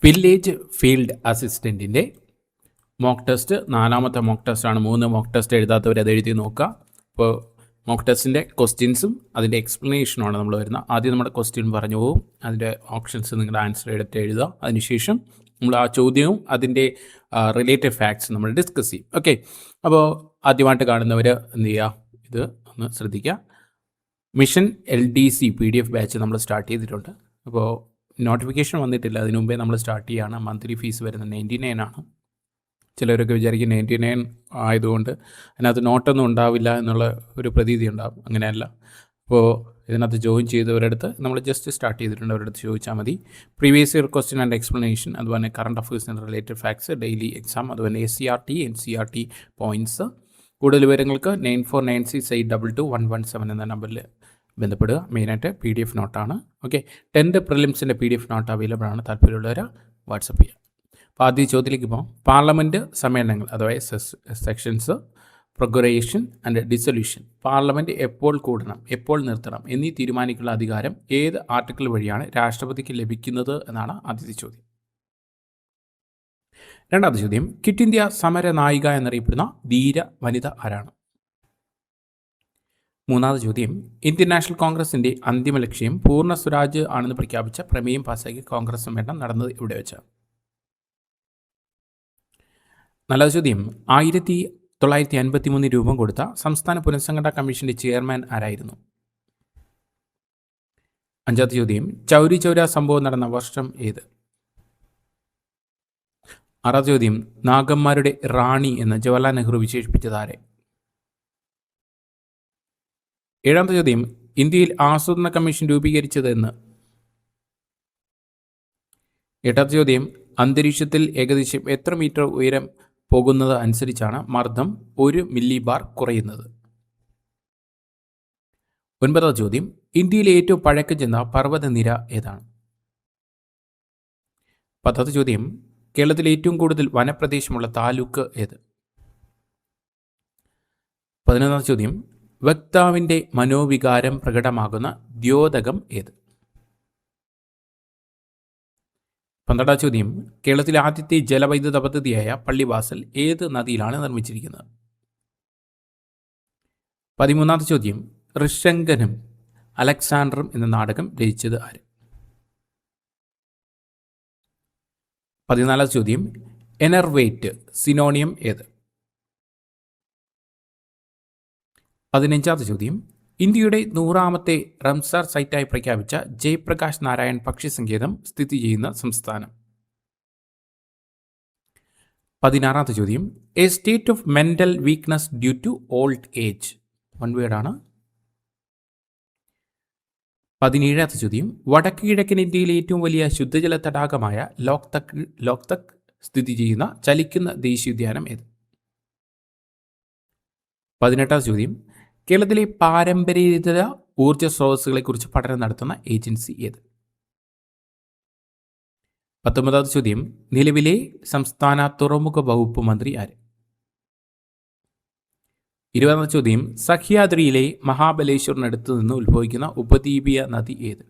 Village field അസിസ്റ്റൻറ്റിൻ്റെ mock test, 4ാമത്തെ mock ടെസ്റ്റാണ്. 3 മോക്ക് ടെസ്റ്റ് എഴുതാത്തവർ അത് എഴുതി നോക്കുക. ഇപ്പോൾ മോക്ക് ടെസ്റ്റിൻ്റെ ക്വസ്റ്റ്യൻസും അതിൻ്റെ എക്സ്പ്ലനേഷനുമാണ് നമ്മൾ വരുന്നത്. ആദ്യം നമ്മുടെ ക്വസ്റ്റ്യൻ പറഞ്ഞു പോകും, അതിൻ്റെ ഓപ്ഷൻസ് നിങ്ങളുടെ ആൻസർ എടുത്ത് എഴുതുക. അതിനുശേഷം നമ്മൾ ആ ചോദ്യവും അതിൻ്റെ റിലേറ്റഡ് ഫാക്ട്സ് നമ്മൾ ഡിസ്കസ് ചെയ്യും. ഓക്കെ, അപ്പോൾ ആദ്യമായിട്ട് കാണുന്നവർ എന്ത് ചെയ്യുക, ഇത് ഒന്ന് ശ്രദ്ധിക്കുക. മിഷൻ LDC PDF ബാച്ച് നമ്മൾ സ്റ്റാർട്ട് ചെയ്തിട്ടുണ്ട്. അപ്പോൾ നോട്ടിഫിക്കേഷൻ വന്നിട്ടില്ല, അതിനു മുമ്പേ നമ്മൾ സ്റ്റാർട്ട് ചെയ്യുകയാണ്. മന്ത്ലി ഫീസ് വരുന്നത് 99 ആണ്. ചിലരൊക്കെ വിചാരിക്കും 99 ആയതുകൊണ്ട് അതിനകത്ത് നോട്ടൊന്നും ഉണ്ടാവില്ല എന്നുള്ള ഒരു പ്രതീതി ഉണ്ടാകും. അങ്ങനെയല്ല. അപ്പോൾ ഇതിനകത്ത് ജോയിൻ ചെയ്തവരടുത്ത് നമ്മൾ ജസ്റ്റ് സ്റ്റാർട്ട് ചെയ്തിട്ടുണ്ട്, അവരടുത്ത് ചോദിച്ചാൽ മതി. Previous year question and explanation, അതുപോലെ കറണ്ട് അഫയേഴ്സിന് റിലേറ്റഡ് ഫാക്ട്സ്, ഡെയിലി എക്സാം, അതുപോലെ SCRT NCRT പോയിൻറ്റ്സ്. കൂടുതൽ വിവരങ്ങൾക്ക് 9496822117 എന്ന നമ്പറിൽ ബന്ധപ്പെടുക. മെയിനായിട്ട് PDF നോട്ടാണ്. ഓക്കെ, 10th പ്രിലിംസിൻ്റെ PDF നോട്ട് അവൈലബിൾ ആണ്. താല്പര്യമുള്ളവർ വാട്സപ്പ് ചെയ്യുക. അപ്പോൾ ആദ്യ ചോദ്യത്തിലേക്ക് പോകാം. പാർലമെൻറ്റ് സമ്മേളനങ്ങൾ അഥവാ സെക്ഷൻസ്, പ്രൊഗറേഷൻ ആൻഡ് ഡിസൊല്യൂഷൻ. പാർലമെൻറ്റ് എപ്പോൾ കൂടണം, എപ്പോൾ നിർത്തണം എന്നീ തീരുമാനിക്കാനുള്ള അധികാരം ഏത് ആർട്ടിക്കിൾ വഴിയാണ് രാഷ്ട്രപതിക്ക് ലഭിക്കുന്നത് എന്നാണ് ആദ്യത്തെ ചോദ്യം. രണ്ടാമത്തെ ചോദ്യം, ക്വിറ്റ് ഇന്ത്യ സമര നായിക എന്നറിയപ്പെടുന്ന ധീര വനിത ആരാണ്? മൂന്നാമത്തെ ചോദ്യം, ഇന്ത്യൻ നാഷണൽ കോൺഗ്രസിൻ്റെ അന്തിമ ലക്ഷ്യം പൂർണ്ണ സ്വരാജ് ആണെന്ന് പ്രഖ്യാപിച്ച പ്രമേയം പാസാക്കിയ കോൺഗ്രസ് സമ്മേളനം നടന്നത് ഇവിടെ വെച്ചാണ്? നാലാമത്തെ ചോദ്യം, 1953 രൂപം കൊടുത്ത സംസ്ഥാന പുനഃസംഘടനാ കമ്മീഷന്റെ ചെയർമാൻ ആരായിരുന്നു? അഞ്ചാമത്തെ ചോദ്യം, ചൗരി ചൗര സംഭവം നടന്ന വർഷം ഏത്? ആറാമത്തെ ചോദ്യം, നാഗന്മാരുടെ റാണി എന്ന് ജവഹർലാൽ നെഹ്റു വിശേഷിപ്പിച്ചത് ആരെ? ഏഴാമത്തെ ചോദ്യം, ഇന്ത്യയിൽ ആസൂത്രണ കമ്മീഷൻ രൂപീകരിച്ചത് എന്ന്? എട്ടാമത്തെ ചോദ്യം, അന്തരീക്ഷത്തിൽ ഏകദേശം എത്ര മീറ്റർ ഉയരം പോകുന്നത് അനുസരിച്ചാണ് മർദ്ദം 1 മില്ലിബാർ കുറയുന്നത്? ഒൻപതാമത്തെ ചോദ്യം, ഇന്ത്യയിലെ ഏറ്റവും പഴക്കം ചെന്ന പർവ്വതനിര ഏതാണ്? പത്താമത്തെ ചോദ്യം, കേരളത്തിലെ ഏറ്റവും കൂടുതൽ വനപ്രദേശമുള്ള താലൂക്ക് ഏത്? 11ാമത്തെ ചോദ്യം, വക്താവിൻ്റെ മനോവികാരം പ്രകടമാകുന്ന ദ്യോതകം ഏത്? 12ാം ചോദ്യം, കേരളത്തിലെ ആദ്യത്തെ ജലവൈദ്യുത പദ്ധതിയായ പള്ളിവാസൽ ഏത് നദിയിലാണ് നിർമ്മിച്ചിരിക്കുന്നത്? 13ാമത്തെ ചോദ്യം, ഋഷങ്കനും അലക്സാണ്ടറും എന്ന നാടകം രചിച്ചത് ആര്? 14ാമത്തെ ചോദ്യം, എനർവേറ്റ് സിനോണിയം ഏത്? 15ാമത്തെ ചോദ്യം, ഇന്ത്യയുടെ 100ാമത്തെ റംസാർ സൈറ്റായി പ്രഖ്യാപിച്ച ജയപ്രകാശ് നാരായൺ പക്ഷി സങ്കേതം സ്ഥിതി ചെയ്യുന്ന സംസ്ഥാനം? 16ാമത്തെ ചോദ്യം, a state of mental weakness due to old age, one വേർഡാണ്. 17ാമത്തെ ചോദ്യം, വടക്ക് കിഴക്കൻ ഇന്ത്യയിലെ ഏറ്റവും വലിയ ശുദ്ധജല തടാകമായ ലോക്തക് സ്ഥിതി ചെയ്യുന്ന ചലിക്കുന്ന ദേശീയോദ്യാനം ഏത്? 18ാമത്തെ ചോദ്യം, കേരളത്തിലെ പാരമ്പര്യേതര ഊർജ്ജ സ്രോതസ്സുകളെക്കുറിച്ച് പഠനം നടത്തുന്ന ഏജൻസി ഏത്? 19ാമത്തെ ചോദ്യം, നിലവിലെ സംസ്ഥാന തുറമുഖ വകുപ്പ് മന്ത്രി ആര്? 20ാമത്തെ ചോദ്യം, സഹ്യാദ്രിയിലെ മഹാബലേശ്വറിനടുത്ത് നിന്ന് ഉത്ഭവിക്കുന്ന ഉപദ്വീപീയ നദി ഏത്?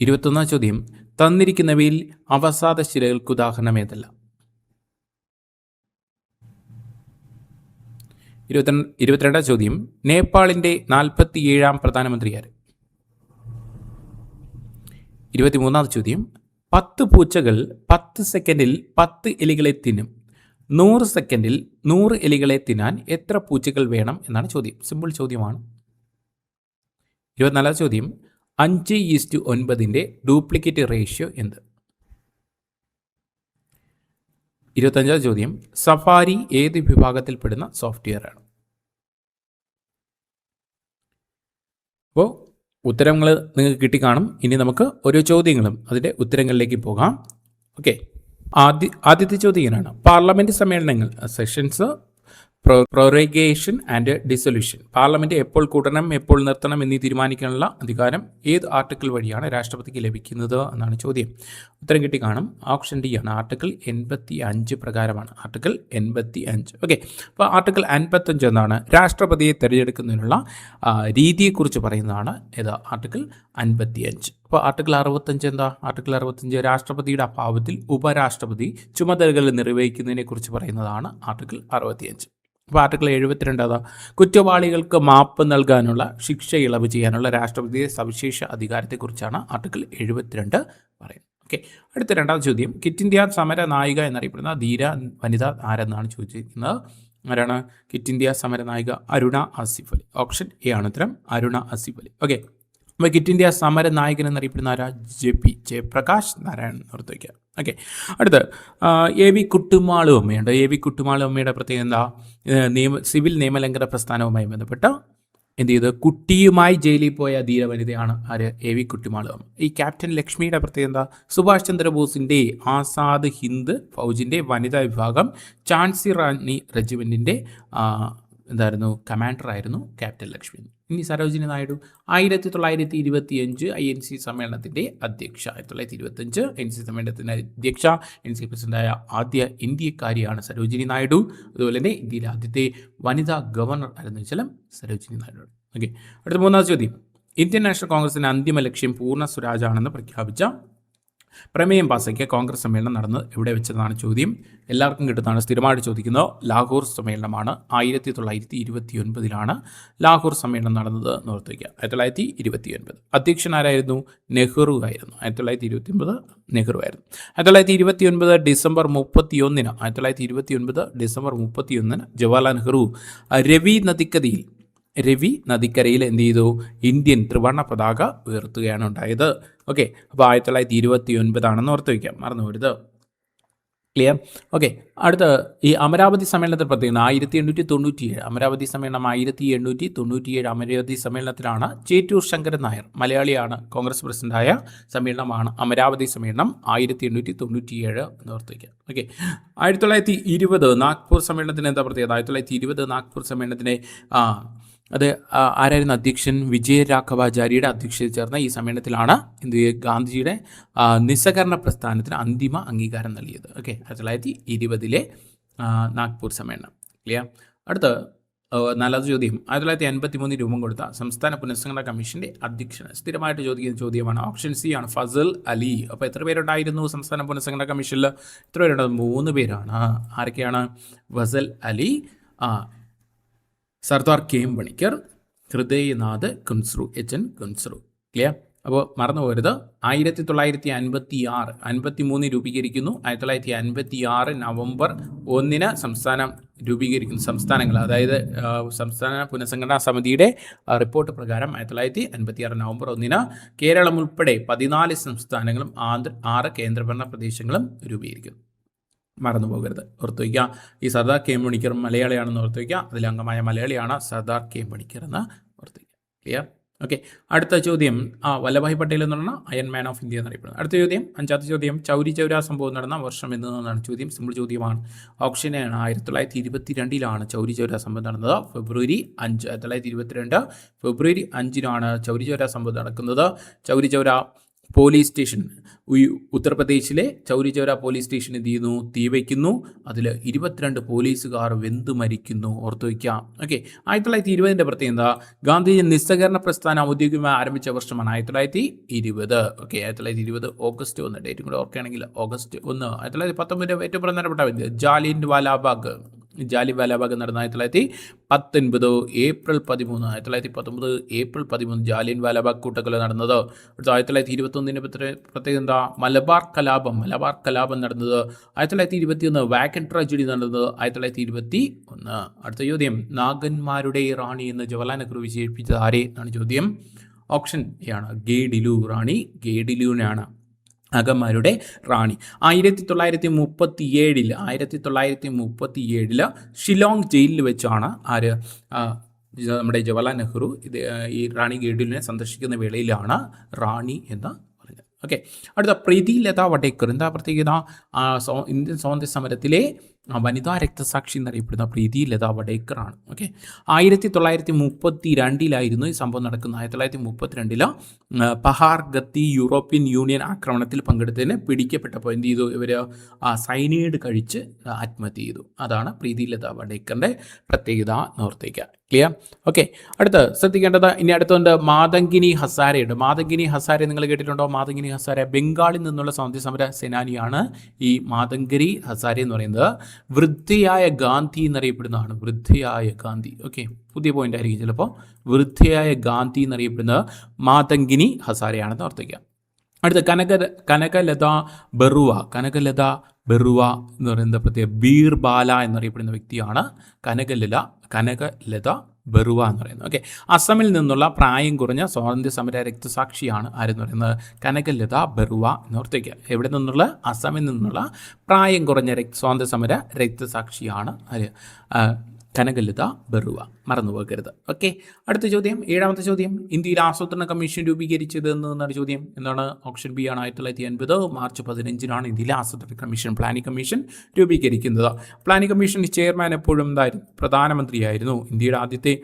21ാം ചോദ്യം, തന്നിരിക്കുന്നവയിൽ അവസാദ ശിലകൾക്ക് ഉദാഹരണം ഏതല്ല? 22ാം ചോദ്യം, നേപ്പാളിൻ്റെ 47ാം പ്രധാനമന്ത്രി ആര്? 23ാമത്തെ ചോദ്യം, 10 പൂച്ചകൾ 10 സെക്കൻഡിൽ 10 എലികളെ തിന്നും. 100 സെക്കൻഡിൽ 100 എലികളെ തിന്നാൻ എത്ര പൂച്ചകൾ വേണം എന്നാണ് ചോദ്യം. സിമ്പിൾ ചോദ്യമാണ്. 24ാം ചോദ്യം, 5:9 ഡ്യൂപ്ലിക്കേറ്റ് റേഷ്യോ എന്ത്? 25ാം ചോദ്യം, സഫാരി ഏത് വിഭാഗത്തിൽപ്പെടുന്ന സോഫ്റ്റ്വെയർ ആണ്? അപ്പോൾ ഉത്തരങ്ങൾ നിങ്ങൾക്ക് കിട്ടിക്കാണും. ഇനി നമുക്ക് ഓരോ ചോദ്യങ്ങളും അതിൻ്റെ ഉത്തരങ്ങളിലേക്ക് പോകാം. ഓക്കെ, ആദ്യത്തെ ചോദ്യം ഇങ്ങനെയാണ്. പാർലമെൻറ്റ് സമ്മേളനങ്ങൾ സെഷൻസ്, പ്രൊറഗേഷൻ ആൻഡ് ഡിസൊല്യൂഷൻ. പാർലമെന്റ് എപ്പോൾ കൂട്ടണം എപ്പോൾ നിർത്തണം എന്നീ തീരുമാനിക്കാനുള്ള അധികാരം ഏത് ആർട്ടിക്കിൾ വഴിയാണ് രാഷ്ട്രപതിക്ക് ലഭിക്കുന്നത് എന്നാണ് ചോദ്യം. ഉത്തരം കിട്ടി കാണും. ഓപ്ഷൻ ഡി ആണ്. ആർട്ടിക്കിൾ 85 പ്രകാരമാണ്. ആർട്ടിക്കിൾ 85. ഓക്കെ. അപ്പോൾ ആർട്ടിക്കിൾ 55 എന്നാണ് രാഷ്ട്രപതിയെ തിരഞ്ഞെടുക്കുന്നതിനുള്ള രീതിയെക്കുറിച്ച് പറയുന്നതാണ്. ഏതാ? ആർട്ടിക്കിൾ 55. അപ്പോൾ ആർട്ടിക്കിൾ 65 എന്താ? ആർട്ടിക്കിൾ 65 രാഷ്ട്രപതിയുടെ അഭാവത്തിൽ ഉപരാഷ്ട്രപതി ചുമതലകൾ നിർവഹിക്കുന്നതിനെ കുറിച്ച് പറയുന്നതാണ് ആർട്ടിക്കിൾ 65. അപ്പോൾ ആർട്ടിക്കിൾ 72 അതാ കുറ്റവാളികൾക്ക് മാപ്പ് നൽകാനുള്ള ശിക്ഷ ഇളവ് ചെയ്യാനുള്ള രാഷ്ട്രപതിയുടെ സവിശേഷ അധികാരത്തെക്കുറിച്ചാണ് ആർട്ടിക്കിൾ 72 പറയുന്നത്. ഓക്കെ. അടുത്ത രണ്ടാമത്തെ ചോദ്യം, ക്വിറ്റ് ഇന്ത്യ സമര നായിക എന്നറിയപ്പെടുന്ന ധീര വനിത ആരെന്നാണ് ചോദിച്ചിരിക്കുന്നത്. ആരാണ് ക്വിറ്റ് ഇന്ത്യ സമര നായിക? അരുണ ആസിഫ് അലി. ഓപ്ഷൻ എ ആണ് ഉത്തരം, അരുണ ആസിഫ് അലി. ഓക്കെ. അപ്പോൾ ക്വിറ്റ് ഇന്ത്യ സമര നായകൻ എന്നറിയപ്പെടുന്ന ആരാ? ജയപ്രകാശ് നാരായണൻ ഓർത്ത് വയ്ക്കുക. ഓക്കെ. അടുത്ത് എ വി കുട്ടുമാളു അമ്മയുണ്ട്. എ വി കുട്ടുമാളു അമ്മയുടെ പ്രത്യേകത എന്താ? സിവിൽ നിയമലംഘന പ്രസ്ഥാനവുമായി ബന്ധപ്പെട്ട എന്ത് ചെയ്ത് കുട്ടിയുമായി ജയിലിൽ പോയ ധീര വനിതയാണ് ആര്? എ വി കുട്ടുമാളു അമ്മ. ഈ ക്യാപ്റ്റൻ ലക്ഷ്മിയുടെ പ്രത്യേകത എന്താ? സുഭാഷ് ചന്ദ്രബോസിൻ്റെ ആസാദ് ഹിന്ദ് ഫൗജിൻ്റെ വനിതാ വിഭാഗം ഝാൻസി റാണി റെജിമെൻറ്റിൻ്റെ എന്തായിരുന്നു? കമാൻഡറായിരുന്നു ക്യാപ്റ്റൻ ലക്ഷ്മി. ഇനി സരോജിനി നായിഡു 1925 INC സമ്മേളനത്തിൻ്റെ അധ്യക്ഷ. 1925 INC സമ്മേളനത്തിൻ്റെ അധ്യക്ഷ, NC പ്രസിഡന്റായ ആദ്യ ഇന്ത്യക്കാരിയാണ് സരോജിനി നായിഡു. അതുപോലെ തന്നെ ഇന്ത്യയിലെ ആദ്യത്തെ വനിതാ ഗവർണർ ആരെന്ന് വെച്ചാൽ സരോജിനി നായിഡു. ഓക്കെ. അടുത്ത മൂന്നാമത്തെ ചോദ്യം, ഇന്ത്യൻ നാഷണൽ കോൺഗ്രസിൻ്റെ അന്തിമ ലക്ഷ്യം പൂർണ്ണ സ്വരാജാണെന്ന് പ്രഖ്യാപിച്ച പ്രമേയം പാസാക്കിയ കോൺഗ്രസ് സമ്മേളനം നടന്നത് എവിടെ വെച്ചതാണ് ചോദ്യം. എല്ലാവർക്കും കിട്ടുന്നതാണ്, സ്ഥിരമായിട്ട് ചോദിക്കുന്നത്. ലാഹോർ സമ്മേളനമാണ്. 1929 ലാഹോർ സമ്മേളനം നടന്നത് എന്ന് ഓർത്ത് വയ്ക്കുക. 1929. അധ്യക്ഷനാരായിരുന്നു? നെഹ്റു ആയിരുന്നു. 1929 നെഹ്റു ആയിരുന്നു. 1929 ഡിസംബർ 31 1929 ഡിസംബർ 31 ജവഹർലാൽ നെഹ്റു രവി നദിക്കരയിൽ എന്ത് ചെയ്തു? ഇന്ത്യൻ ത്രിവർണ്ണ പതാക ഉയർത്തുകയാണ് ഉണ്ടായത്. ഓക്കെ. അപ്പോൾ 1929 ഓർത്ത് വയ്ക്കാം, മറന്നു പോരുത്. ക്ലിയർ? ഓക്കെ. അടുത്ത ഈ അമരാവതി സമ്മേളനത്തിൽ പ്രത്യേകത 1897 അമരാവതി സമ്മേളനം 1897 അമരാവതി സമ്മേളനത്തിലാണ് ചേറ്റൂർ ശങ്കരൻ നായർ, മലയാളിയാണ്, കോൺഗ്രസ് പ്രസിഡന്റായ സമ്മേളനമാണ് അമരാവതി സമ്മേളനം 1897 എന്ന് ഓർത്ത് വയ്ക്കാം. ഓക്കെ. 1920 നാഗ്പൂർ സമ്മേളനത്തിന് എന്താ പ്രത്യേകത? 1920 നാഗ്പൂർ സമ്മേളനത്തിന് അത് ആരായിരുന്നു അധ്യക്ഷൻ? വിജയരാഘവാചാര്യയുടെ അധ്യക്ഷതയിൽ ചേർന്ന ഈ സമ്മേളനത്തിലാണ് ഗാന്ധിജിയുടെ നിസ്സഹകരണ പ്രസ്ഥാനത്തിന് അന്തിമ അംഗീകാരം നൽകിയത്. ഓക്കെ. 1920 നാഗ്പൂർ സമ്മേളനം. ക്ലിയർ? അടുത്ത നാലാമത്തെ ചോദ്യം, 1953 രൂപം കൊടുത്ത സംസ്ഥാന പുനഃസംഘടനാ കമ്മീഷന്റെ അധ്യക്ഷൻ. സ്ഥിരമായിട്ട് ചോദിക്കുന്ന ചോദ്യമാണ്. ഓപ്ഷൻ സി ആണ്, ഫസൽ അലി. അപ്പോൾ എത്ര പേരുണ്ടായിരുന്നു സംസ്ഥാന പുനഃസംഘടനാ കമ്മീഷനിൽ? എത്ര പേരുണ്ടായിരുന്നു? 3 പേരാണ്. ആരൊക്കെയാണ്? Fazal Ali, Sardar K M Panikkar, Hridayanath Kunzru, HN Kunzru. Clear? അപ്പോൾ മറന്നു പോരുത്. 1953 രൂപീകരിക്കുന്നു. 1956 നവംബർ 1 സംസ്ഥാനം രൂപീകരിക്കുന്നു. സംസ്ഥാനങ്ങൾ, അതായത് സംസ്ഥാന പുനഃസംഘടനാ സമിതിയുടെ റിപ്പോർട്ട് പ്രകാരം 1956 നവംബർ 1 കേരളം ഉൾപ്പെടെ 14 സംസ്ഥാനങ്ങളും 6 കേന്ദ്രഭരണ പ്രദേശങ്ങളും രൂപീകരിക്കുന്നു. മറന്നു പോകരുത്, ഓർത്ത് വയ്ക്കുക. ഈ സർദാർ കെ എം പണിക്കർ മലയാളിയാണെന്ന് ഓർത്ത് വയ്ക്കുക. അതിൽ അംഗമായ മലയാളിയാണ് സർദാർ കെ എം പണിക്കർ എന്ന് ഓർത്ത് വയ്ക്കുക. ക്ലിയർ? ഓക്കെ. അടുത്ത ചോദ്യം, വല്ലഭായ് പട്ടേൽ എന്ന് പറഞ്ഞാൽ അയൺ മാൻ ഓഫ് ഇന്ത്യ എന്നറിയപ്പെടുന്നത്. അടുത്ത ചോദ്യം, 5ാമത്തെ ചോദ്യം, ചൗരി ചൗര സംഭവം നടന്ന വർഷം എന്നതാണ് ചോദ്യം. സിമ്പിൾ ചോദ്യമാണ്. ഓപ്ഷൻ ആണ് 1922 ചൗരി ചൗര സംഭവം നടന്നത്. ഫെബ്രുവരി 5 1922 ഫെബ്രുവരി 5 ചൗരി ചൗര സംഭവം നടക്കുന്നത്. ചൗരി ചൗര പോലീസ് സ്റ്റേഷൻ, ഉത്തർപ്രദേശിലെ ചൗരി ചൗര പോലീസ് സ്റ്റേഷൻ എന്ത് ചെയ്യുന്നു? തീ വയ്ക്കുന്നു. അതിൽ 22 പോലീസുകാർ വെന്തു മരിക്കുന്നു. ഓർത്തു വയ്ക്കാം. ഓക്കെ. 1920 പ്രത്യേകത, ഗാന്ധിജി നിസ്സഹകരണ പ്രസ്ഥാനം ഔദ്യോഗികമായി ആരംഭിച്ച വർഷമാണ് 1920. ഓക്കെ. 1920 ഓഗസ്റ്റ് 1, ഡേറ്റും കൂടെ ഓർക്കുകയാണെങ്കിൽ ഓഗസ്റ്റ് 1. 1919 ഏറ്റവും പ്രധാനപ്പെട്ട ജാലിയൻ വാലാബാഗ് നടന്ന 1919 ഏപ്രിൽ 13 1919 ഏപ്രിൽ 13 ജാലിയൻ വാലാബാഗ് കൂട്ടക്കൊല നടന്നത്. 1921 പ്രത്യേകം എന്താ? മലബാർ കലാപം നടന്നത്. 1921 വാഗൺ ട്രാജഡി നടന്നത് 1921. അടുത്ത ചോദ്യം, നാഗന്മാരുടെ റാണി എന്ന് ജവഹർലാൽ നെഹ്റു വിശേഷിപ്പിച്ചത് ആരെ എന്നാണ് ചോദ്യം. ഓപ്ഷൻ എ ആണ്, ഗേഡിലു. റാണി ഗേഡിലുവിനാണ് നാഗന്മാരുടെ റാണി. 1937 ഷിലോങ് ജയിലിൽ വെച്ചാണ് നമ്മുടെ ജവഹർലാൽ നെഹ്റു ഈ റാണി ഗേഡിലിനെ സന്ദർശിക്കുന്ന വേളയിലാണ് റാണി എന്ന് പറഞ്ഞത്. ഓക്കെ. അടുത്ത പ്രീതി ലത വടേക്കർ. എന്താ പ്രത്യേകത? ഇന്ത്യൻ സ്വാതന്ത്ര്യ സമരത്തിലെ വനിതാ രക്തസാക്ഷി എന്നറിയപ്പെടുന്ന പ്രീതി ലത വഡേക്കറാണ്. ഓക്കെ, 1932 ഈ സംഭവം നടക്കുന്നത്. 1932 പഹാർഗത്തി യൂറോപ്യൻ യൂണിയൻ ആക്രമണത്തിൽ പങ്കെടുത്തതിന് പിടിക്കപ്പെട്ടപ്പോൾ എന്ത് ചെയ്തു? ഇവർ സൈനൈഡ് കഴിച്ച് ആത്മഹത്യ ചെയ്തു. അതാണ് പ്രീതി ലത വഡേക്കറിൻ്റെ പ്രത്യേകത ഓർത്തേക്കുക. ക്ലിയർ? ഓക്കെ, അടുത്ത് ശ്രദ്ധിക്കേണ്ടത് ഇനി അടുത്തുണ്ട് മാതങ്കിനി ഹസാരയുണ്ട്. മാതങ്കിനി ഹസാര നിങ്ങൾ കേട്ടിട്ടുണ്ടോ? മാതങ്കിനി ഹസാര ബംഗാളിൽ നിന്നുള്ള സ്വാതന്ത്ര്യ സമര സേനാനിയാണ്. ഈ മാതങ്കരി ഹസാര എന്ന് പറയുന്നത് വൃദ്ധയായ ഗാന്ധി എന്നറിയപ്പെടുന്നതാണ്. വൃദ്ധയായ ഗാന്ധി. ഓക്കെ, പുതിയ പോയിന്റ് ആയിരിക്കും ചിലപ്പോൾ. വൃദ്ധയായ ഗാന്ധി എന്നറിയപ്പെടുന്നത് മാതങ്കിനി ഹസാരയാണെന്ന് ഓർത്തിക്കുക. അടുത്ത കനകലത ബറുവ. കനകലത ബറുവ എന്ന് പറയുന്നത് പ്രത്യേക ബീർബാല എന്നറിയപ്പെടുന്ന വ്യക്തിയാണ് കനകലത ബറുവ എന്ന് പറയുന്നത്. ഓക്കെ, അസമിൽ നിന്നുള്ള പ്രായം കുറഞ്ഞ സ്വാതന്ത്ര്യ സമര രക്തസാക്ഷിയാണ് ആരെന്ന് പറയുന്നത്? കനകലത ബറുവ എന്ന് ഓർത്തേക്കുക. എവിടെ നിന്നുള്ള? അസമിൽ നിന്നുള്ള പ്രായം കുറഞ്ഞ സ്വാതന്ത്ര്യ സമര രക്തസാക്ഷിയാണ് ആര്? കനകലത ബറുവ. മറന്നു പോകരുത്. ഓക്കെ, അടുത്ത ചോദ്യം, 7ാമത്തെ ചോദ്യം. ഇന്ത്യയിൽ ആസൂത്രണ കമ്മീഷൻ രൂപീകരിച്ചത് എന്നാണ് ചോദ്യം. എന്താണ്? ഓപ്ഷൻ ബി ആണ്. 1950 മാർച്ച് 15 ഇന്ത്യയിലെ ആസൂത്രണ കമ്മീഷൻ, പ്ലാനിംഗ് കമ്മീഷൻ രൂപീകരിക്കുന്നത്. പ്ലാനിംഗ് കമ്മീഷൻ ചെയർമാൻ എപ്പോഴും എന്തായിരുന്നു? പ്രധാനമന്ത്രിയായിരുന്നു. ഇന്ത്യയുടെ ആദ്യത്തെ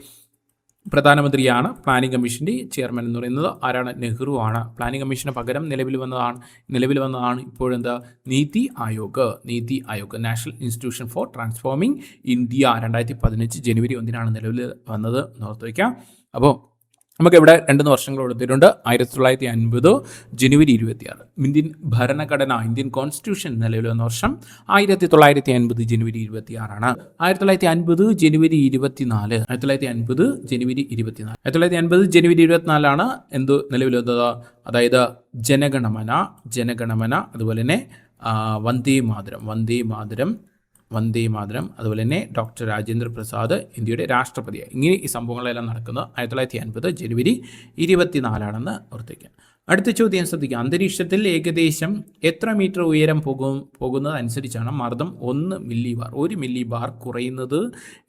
പ്രധാനമന്ത്രിയാണ് പ്ലാനിംഗ് കമ്മീഷൻ്റെ ചെയർമാൻ എന്ന് പറയുന്നത്. ആരാണ്? നെഹ്റു ആണ്. പ്ലാനിംഗ് കമ്മീഷന് പകരം നിലവിൽ വന്നതാണ് ഇപ്പോഴെന്താ? NITI Aayog. National institution for transforming India 2015 ജനുവരി 1 നിലവിൽ വന്നത് ഓർത്ത് വയ്ക്കാം. അപ്പോൾ നമുക്കിവിടെ 2 വർഷങ്ങൾ കൊടുത്തിട്ടുണ്ട്. 1950 ജനുവരി 26 ഇന്ത്യൻ ഭരണഘടന, ഇന്ത്യൻ കോൺസ്റ്റിറ്റ്യൂഷൻ നിലവിൽ വന്ന വർഷം 1950 ജനുവരി 26 1950 ജനുവരി 24 1950 ജനുവരി 24 1950 ജനുവരി 24 എന്ത് നിലവിൽ വന്നത്? അതായത് ജനഗണമന, അതുപോലെ തന്നെ വന്ദേ മാതരം, അതുപോലെ തന്നെ ഡോക്ടർ രാജേന്ദ്ര പ്രസാദ് ഇന്ത്യയുടെ രാഷ്ട്രപതിയായി. ഇങ്ങനെ ഈ സംഭവങ്ങളെല്ലാം നടക്കുന്നത് 1950 ജനുവരി 24 ഓർത്തിക്കുക. അടുത്ത ചോദ്യം ശ്രദ്ധിക്കുക. അന്തരീക്ഷത്തിൽ ഏകദേശം എത്ര മീറ്റർ ഉയരം പോകുന്നതനുസരിച്ചാണ് മർദ്ദം 1 മില്ലി ബാർ കുറയുന്നത്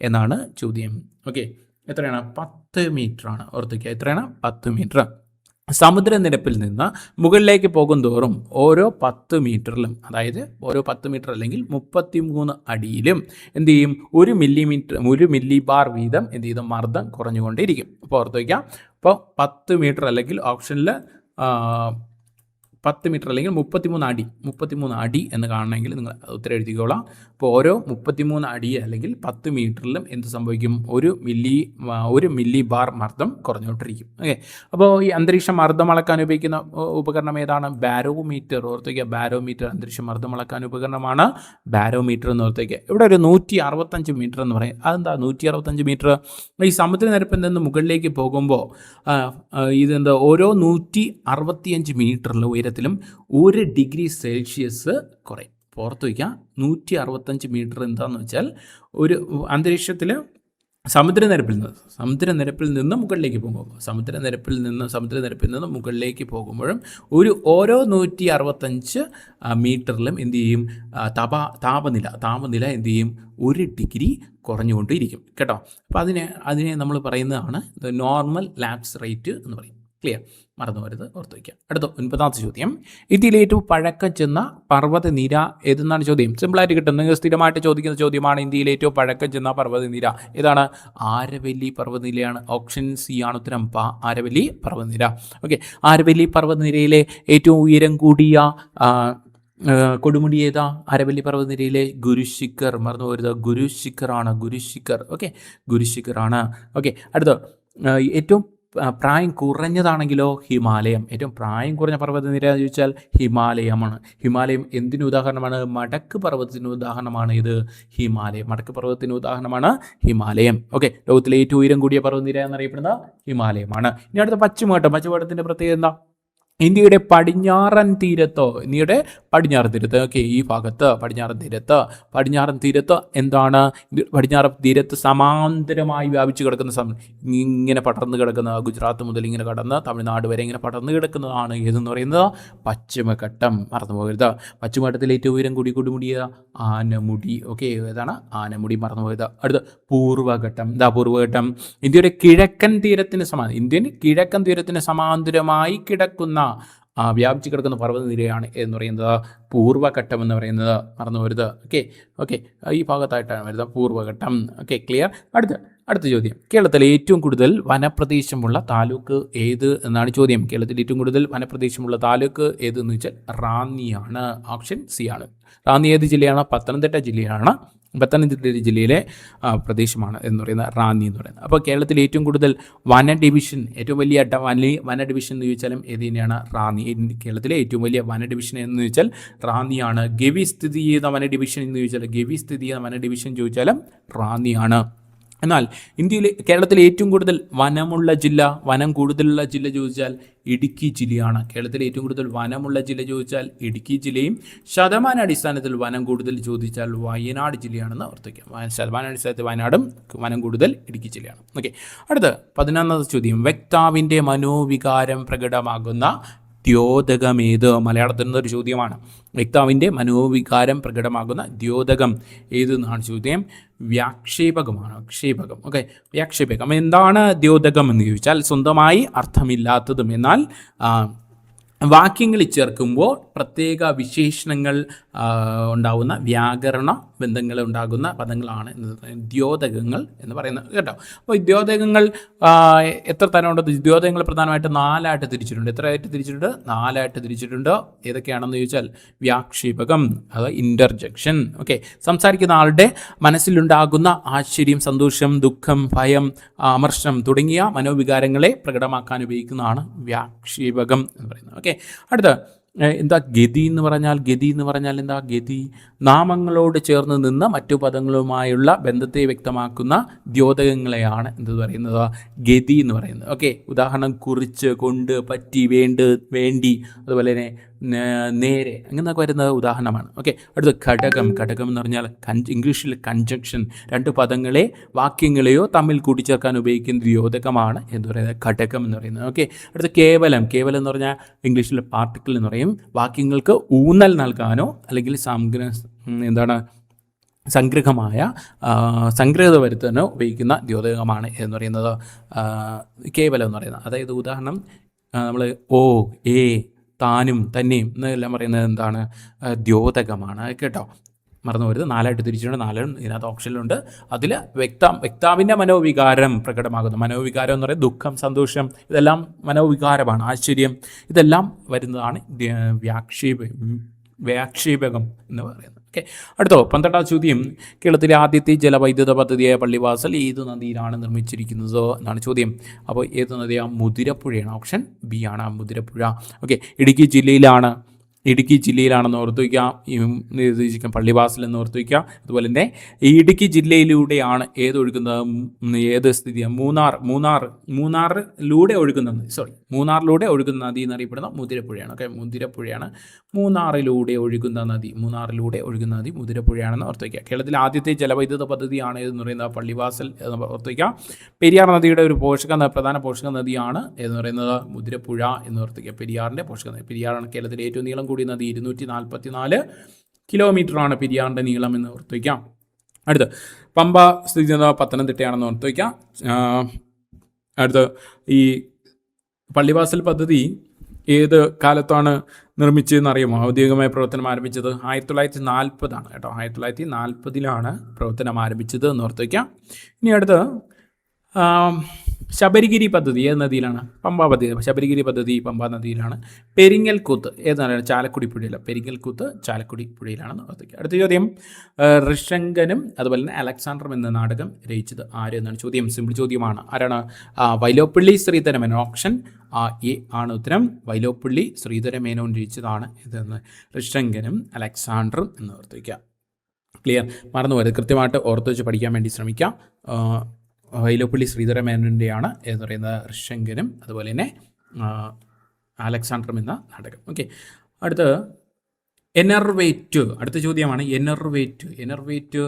എന്നാണ് ചോദ്യം. ഓക്കെ, എത്രയാണ്? 10 മീറ്റർ ആണ്. ഓർത്തിക്കുക, എത്രയാണ്? 10 മീറ്റർ. സമുദ്രനിരപ്പിൽ നിന്ന് മുകളിലേക്ക് പോകും തോറും ഓരോ 10 മീറ്ററിലും, അതായത് ഓരോ 10 മീറ്റർ അല്ലെങ്കിൽ 33 അടിയിലും എന്ത് ചെയ്യും? 1 മില്ലി ബാർ വീതം എന്ത് ചെയ്തും മർദ്ദം കുറഞ്ഞുകൊണ്ടേയിരിക്കും. അപ്പോൾ ഓർത്ത് വയ്ക്കാം. അപ്പോൾ 10 മീറ്റർ അല്ലെങ്കിൽ ഓപ്ഷനിൽ 10 മീറ്റർ അല്ലെങ്കിൽ 33 അടി എന്ന് കാണണമെങ്കിൽ നിങ്ങൾ ഉത്തരം എഴുതിക്കോളാം. അപ്പോൾ ഓരോ 33 അടി അല്ലെങ്കിൽ 10 മീറ്ററിലും എന്ത് സംഭവിക്കും? 1 മില്ലി ബാർ മർദ്ദം കുറഞ്ഞുകൊണ്ടിരിക്കും. ഓക്കെ, അപ്പോൾ ഈ അന്തരീക്ഷ മർദ്ദം അളക്കാൻ ഉപയോഗിക്കുന്ന ഉപകരണം ഏതാണ്? ബാരോമീറ്റർ. ഓർത്തേക്കുക, ബാരോമീറ്റർ. അന്തരീക്ഷ മർദ്ദം അളക്കാൻ ഉപകരണമാണ് ബാരോമീറ്റർ എന്ന് ഓർത്തേക്കുക. ഇവിടെ ഒരു 165 മീറ്റർ എന്ന് പറയും. അതെന്താ 165 മീറ്റർ? ഈ സമുദ്രനിരപ്പിൽ നിന്ന് മുകളിലേക്ക് പോകുമ്പോൾ ഇതെന്താ? ഓരോ 165 മീറ്ററിലും ഉയരത്തിലും 1 ഡിഗ്രി സെൽഷ്യസ് കുറയും. പുറത്ത് വയ്ക്കാം. 165 മീറ്റർ എന്താണെന്ന് വെച്ചാൽ ഒരു അന്തരീക്ഷത്തിൽ സമുദ്രനിരപ്പിൽ നിന്ന് മുകളിലേക്ക് പോകുമ്പോൾ സമുദ്രനിരപ്പിൽ നിന്ന് മുകളിലേക്ക് പോകുമ്പോഴും ഓരോ 165 മീറ്ററിലും എന്ത് ചെയ്യും? താപനില എന്ത് ചെയ്യും? 1 ഡിഗ്രി കുറഞ്ഞുകൊണ്ടിരിക്കും കേട്ടോ. അപ്പോൾ അതിനെ നമ്മൾ പറയുന്നതാണ് നോർമൽ ലാപ്സ് റേറ്റ് എന്ന് പറയും. ക്ലിയർ? മറന്നു വരുത്, ഓർത്ത് വയ്ക്കുക. അടുത്ത 9ാമത്തെ ചോദ്യം. ഇന്ത്യയിലെ ഏറ്റവും പഴക്കം ചെന്ന പർവ്വതനിര ഏതെന്നാണ് ചോദ്യം. സിമ്പിളായിട്ട് കിട്ടും. നിങ്ങൾ സ്ഥിരമായിട്ട് ചോദിക്കുന്ന ചോദ്യമാണ്. ഇന്ത്യയിലെ ഏറ്റവും പഴക്കം ചെന്ന പർവ്വതനിര ഏതാണ്? ആരവല്ലി പർവ്വതനിരയാണ്. ഓപ്ഷൻ സി ആണ് ഉത്തരം. ആരവല്ലി പർവ്വതനിര. ഓക്കെ, ആരവല്ലി പർവ്വതനിരയിലെ ഏറ്റവും ഉയരം കൂടിയ കൊടുമുടി ഏതാ? ആരവല്ലി പർവ്വതനിരയിലെ ഗുരുശിഖർ. മറന്നു പോരുത്, ഗുരുശിഖറാണ്. ഓക്കെ, ഗുരുശിഖറാണ്. ഓക്കെ, അടുത്ത ഏറ്റവും പ്രായം കുറഞ്ഞതാണെങ്കിലോ ഹിമാലയം. ഏറ്റവും പ്രായം കുറഞ്ഞ പർവ്വതനിര എന്ന് ചോദിച്ചാൽ ഹിമാലയമാണ്. ഹിമാലയം എന്തിനു ഉദാഹരണമാണ്? മടക്ക് പർവ്വതത്തിന് ഉദാഹരണമാണ്. ഇത് ഹിമാലയം. മടക്ക് പർവ്വതത്തിന് ഉദാഹരണമാണ് ഹിമാലയം. ഓക്കെ, ലോകത്തിലെ ഏറ്റവും ഉയരം കൂടിയ പർവ്വതനിര എന്നറിയപ്പെടുന്ന ഹിമാലയമാണ്. ഇനി അടുത്ത പശ്ചിമഘട്ടത്തിൻ്റെ പ്രത്യേകത എന്താ? ഇന്ത്യയുടെ പടിഞ്ഞാറൻ തീരത്ത് ഓക്കെ, ഈ ഭാഗത്ത് പടിഞ്ഞാറൻ തീരത്ത് എന്താണ്? പടിഞ്ഞാറൻ തീരത്ത് സമാന്തരമായി വ്യാപിച്ചു കിടക്കുന്ന ഇങ്ങനെ പടർന്നു കിടക്കുന്ന, ഗുജറാത്ത് മുതൽ ഇങ്ങനെ കടന്ന് തമിഴ്നാട് വരെ ഇങ്ങനെ പടർന്നു കിടക്കുന്നതാണ് ഏതെന്ന് പറയുന്നത്? പശ്ചിമഘട്ടം. മറന്നു പോകരുത്. പശ്ചിമഘട്ടത്തിലെ ഏറ്റവും ഉയരം കൂടി കൊടുമുടിയ ആനമുടി. ഓക്കെ, ഏതാണ്? ആനമുടി. മറന്നു പോകരുത്. അടുത്ത പൂർവ്വഘട്ടം. പൂർവ്വഘട്ടം ഇന്ത്യയുടെ കിഴക്കൻ തീരത്തിന് സമാന്തരമായി കിടക്കുന്ന വ്യാപിച്ചു കിടക്കുന്ന പർവ്വതനിരയാണ് എന്ന് പറയുന്നത് പൂർവ്വഘട്ടം എന്ന് പറയുന്നത് മറന്നു വരുത്. ഓക്കെ ഈ ഭാഗത്തായിട്ടാണ് വരുന്നത് പൂർവ്വഘട്ടം. ക്ലിയർ. അടുത്ത ചോദ്യം, കേരളത്തിലെ ഏറ്റവും കൂടുതൽ വനപ്രദേശമുള്ള താലൂക്ക് ഏത് എന്നാണ് ചോദ്യം. കേരളത്തിൽ ഏറ്റവും കൂടുതൽ വനപ്രദേശമുള്ള താലൂക്ക് ഏതെന്ന് വെച്ചാൽ റാന്നിയാണ്. ഓപ്ഷൻ സി ആണ്. റാന്നി ഏത് ജില്ലയാണ്? പത്തനംതിട്ട ജില്ലയാണ്. പത്തനംതിട്ട ജില്ലയിലെ പ്രദേശമാണ് എന്ന് പറയുന്നത് റാന്നി എന്ന് പറയുന്നത്. അപ്പോൾ കേരളത്തിൽ ഏറ്റവും കൂടുതൽ വന ഡിവിഷൻ, ഏറ്റവും വലിയ വന ഡിവിഷൻ എന്ന് ചോദിച്ചാലും ഏത് തന്നെയാണ്? റാന്നി. കേരളത്തിലെ ഏറ്റവും വലിയ വന ഡിവിഷൻ എന്ന് ചോദിച്ചാൽ റാന്നിയാണ്. ഗവി സ്ഥിതി ചെയ്യുന്ന വന ഡിവിഷൻ എന്ന് ചോദിച്ചാൽ ഗവി സ്ഥിതി ചെയ്യുന്ന വന ഡിവിഷൻ ചോദിച്ചാലും റാന്നിയാണ്. എന്നാൽ കേരളത്തിലെ ഏറ്റവും കൂടുതൽ വനമുള്ള ജില്ല, വനം കൂടുതലുള്ള ജില്ല ചോദിച്ചാൽ ഇടുക്കി ജില്ലയാണ്. കേരളത്തിലെ ഏറ്റവും കൂടുതൽ വനമുള്ള ജില്ല ചോദിച്ചാൽ ഇടുക്കി ജില്ലയും, ശതമാന അടിസ്ഥാനത്തിൽ വനം കൂടുതൽ ചോദിച്ചാൽ വയനാട് ജില്ലയാണെന്ന് ഓർത്തിക്കുക. ശതമാന അടിസ്ഥാനത്തിൽ വയനാടും, വനം കൂടുതൽ ഇടുക്കി ജില്ലയാണ്. അടുത്ത 11ാമത്തെ ചോദ്യം, വക്താവിൻ്റെ മനോവികാരം പ്രകടമാകുന്ന ദ്യോതകമേത്? മലയാളത്തിൽ നിന്നൊരു ചോദ്യമാണ്. വക്താവിൻ്റെ മനോവികാരം പ്രകടമാകുന്ന ദ്യോതകം ഏതെന്നാണ് ചോദ്യം. വ്യാക്ഷേപകമാണ്. വ്യാക്ഷേപകം. എന്താണ് ദ്യോതകം എന്ന് ചോദിച്ചാൽ സ്വന്തമായി അർത്ഥമില്ലാത്തതും എന്നാൽ വാക്യങ്ങളിൽ ചേർക്കുമ്പോൾ പ്രത്യേക വിശേഷണങ്ങൾ ഉണ്ടാകുന്ന വ്യാകരണ ബന്ധങ്ങൾ ഉണ്ടാകുന്ന പദങ്ങളാണ് ദ്യോതകങ്ങൾ എന്ന് പറയുന്നത് കേട്ടോ. അപ്പോൾ ദ്യോതകങ്ങൾ എത്ര തരമുണ്ട്? ദ്യോതകങ്ങൾ പ്രധാനമായിട്ട് 4ആയിട്ട് തിരിച്ചിട്ടുണ്ട്. എത്രയായിട്ട് തിരിച്ചിട്ടുണ്ട്? 4ആയിട്ട് തിരിച്ചിട്ടുണ്ട്. ഏതൊക്കെയാണെന്ന് ചോദിച്ചാൽ വ്യാക്ഷേപകം, അത് ഇൻ്റർജെക്ഷൻ. സംസാരിക്കുന്ന ആളുടെ മനസ്സിലുണ്ടാകുന്ന ആശ്ചര്യം, സന്തോഷം, ദുഃഖം, ഭയം, അമർഷം തുടങ്ങിയ മനോവികാരങ്ങളെ പ്രകടമാക്കാൻ ഉപയോഗിക്കുന്നതാണ് വ്യാക്ഷേപകം എന്ന് പറയുന്നത്. അടുത്ത എന്താ ഗതി എന്ന് പറഞ്ഞാൽ എന്താ? ഗതി നാമങ്ങളോട് ചേർന്ന് നിന്ന് മറ്റു പദങ്ങളുമായുള്ള ബന്ധത്തെ വ്യക്തമാക്കുന്ന ദ്യോതകങ്ങളെയാണ് എന്ത് പറയുന്നത്? ഗതി എന്ന് പറയുന്നത്. ഉദാഹരണം കുറിച്ച്, കൊണ്ട്, പറ്റി, വേണ്ടി, അതുപോലെ തന്നെ നേരെ, അങ്ങനെയൊക്കെ വരുന്നത് ഉദാഹരണമാണ്. അടുത്ത ഘടകം എന്ന് പറഞ്ഞാൽ ഇംഗ്ലീഷിൽ കൺജങ്ഷൻ, രണ്ട് പദങ്ങളെ വാക്യങ്ങളെയോ തമ്മിൽ കൂട്ടിച്ചേർക്കാൻ ഉപയോഗിക്കുന്ന ദ്യോതകമാണ് എന്ന് പറയുന്നത് ഘടകം എന്ന് പറയുന്നത്. അടുത്ത കേവലം എന്ന് പറഞ്ഞാൽ ഇംഗ്ലീഷിൽ പാർട്ടിക്കിൾ എന്ന് പറയും. വാക്യങ്ങൾക്ക് ഊന്നൽ നൽകാനോ അല്ലെങ്കിൽ സംഗ്രഹമായ സംഗ്രഹത വരുത്താനോ ഉപയോഗിക്കുന്ന ദ്യോതകമാണ് എന്ന് പറയുന്നത് കേവലം എന്ന് പറയുന്നത്. അതായത് ഉദാഹരണം നമ്മൾ ഓ, ഏ, താനും, തന്നെയും എന്നെല്ലാം പറയുന്നത് എന്താണ്? ദ്യോതകമാണ് കേട്ടോ. മറന്നു വരുത്. 4ആയിട്ട് തിരിച്ചിട്ടുണ്ട്. 4 ഇതിനകത്ത് ഓപ്ഷനിലുണ്ട്. അതിൽ വക്താവിൻ്റെ മനോവികാരം പ്രകടമാകുന്നു. മനോവികാരം എന്ന് പറയുന്നത് ദുഃഖം, സന്തോഷം, ഇതെല്ലാം മനോവികാരമാണ്. ആശ്ചര്യം, ഇതെല്ലാം വരുന്നതാണ് വ്യാക്ഷേപകം എന്ന് പറയുന്നത്. അടുത്തോ 12ാം ചോദ്യം, കേരളത്തിലെ ആദ്യത്തെ ജലവൈദ്യുത പദ്ധതിയായ പള്ളിവാസൽ ഏത് നദിയിലാണ് നിർമ്മിച്ചിരിക്കുന്നത് എന്നാണ് ചോദ്യം. അപ്പോൾ ഏത് നദിയാണ്? മുതിരപ്പുഴയാണ്. ഓപ്ഷൻ ബി ആണ് മുതിരപ്പുഴ. ഇടുക്കി ജില്ലയിലാണെന്ന് ഓർത്ത് വയ്ക്കുക. പള്ളിവാസൽ എന്ന് ഓർത്ത് വയ്ക്കുക. അതുപോലെ തന്നെ ഈ ഇടുക്കി ജില്ലയിലൂടെയാണ് ഏത് സ്ഥിതിയാണ്? മൂന്നാറിലൂടെ ഒഴുകുന്ന നദി എന്നറിയപ്പെടുന്ന മുതിരപ്പുഴയാണ്. മുതിരപ്പുഴയാണ് മൂന്നാറിലൂടെ ഒഴുകുന്ന നദി മുതിരപ്പുഴയാണെന്ന് ഓർത്ത് വയ്ക്കുക. കേരളത്തിലെ ആദ്യത്തെ ജലവൈദ്യുത പദ്ധതിയാണ് എന്ന് പറയുന്നത് പള്ളിവാസൽ എന്ന് ഓർത്ത് വയ്ക്കുക. പെരിയാർ നദിയുടെ ഒരു പ്രധാന പോഷക നദിയാണ് എന്ന് പറയുന്നത് മുതിരപ്പുഴ എന്ന് ഓർത്ത് വയ്ക്കുക. പെരിയാറിൻ്റെ പോഷക നദി. പെരിയാറാണ് കേരളത്തിലെ ഏറ്റവും നീളം കൂടിയ നദി. 244 കിലോമീറ്ററാണ് പെരിയാറിൻ്റെ നീളം എന്ന് ഓർത്ത് വയ്ക്കാം. അടുത്ത് പമ്പ സ്ഥിതി ചെയ്യുന്ന പത്തനംതിട്ടയാണെന്ന് ഓർത്ത് വയ്ക്കാം. അടുത്ത് ഈ പള്ളിവാസൽ പദ്ധതി ഏത് കാലത്താണ് നിർമ്മിച്ചതെന്ന് അറിയുമോ? ഔദ്യോഗികമായ പ്രവർത്തനം ആരംഭിച്ചത് 1940 കേട്ടോ. 1940 പ്രവർത്തനം ആരംഭിച്ചത് എന്ന് ഓർത്ത് വയ്ക്കാം. ഇനി അടുത്ത് ശബരിഗിരി പദ്ധതി ഏത് നദിയിലാണ്? പമ്പാ പദ്ധതി. ശബരിഗിരി പദ്ധതി പമ്പാ നദിയിലാണ്. പെരിങ്ങൽകുത്ത് ഏതാണ്? ചാലക്കുടി പുഴയിലാണ്. പെരിങ്ങൽകുത്ത് ചാലക്കുടി പുഴയിലാണെന്ന് ഓർത്തിക്കുക. അടുത്ത ചോദ്യം, ഋഷങ്കനും അതുപോലെ തന്നെ അലക്സാണ്ടറും എന്ന നാടകം രചിച്ചത് ആര് എന്നാണ് ചോദ്യം. സിമ്പിൾ ചോദ്യമാണ്. ആരാണ്? വൈലോപ്പിള്ളി ശ്രീധരമേനോൻ. ഓപ്ഷൻ എ ആണ് ഉത്തരം. വൈലോപ്പിള്ളി ശ്രീധരമേനോൻ രചിച്ചതാണ് ഇതെന്ന്. ഋഷങ്കനും അലക്സാണ്ടറും എന്ന് ഓർത്തിക്കുക. ക്ലിയർ? മറന്നു പോയത് കൃത്യമായിട്ട് ഓർത്ത് വെച്ച് പഠിക്കാൻ വേണ്ടി ശ്രമിക്കാം. വൈലോപ്പിള്ളി ശ്രീധരമേനോൻ്റെയാണ് എന്ന് പറയുന്നത് ഋഷങ്കനും അതുപോലെ തന്നെ അലക്സാണ്ടറും എന്ന നാടകം. അടുത്ത് എനർവേറ്റ്. അടുത്ത ചോദ്യമാണ് എനർവേറ്റ്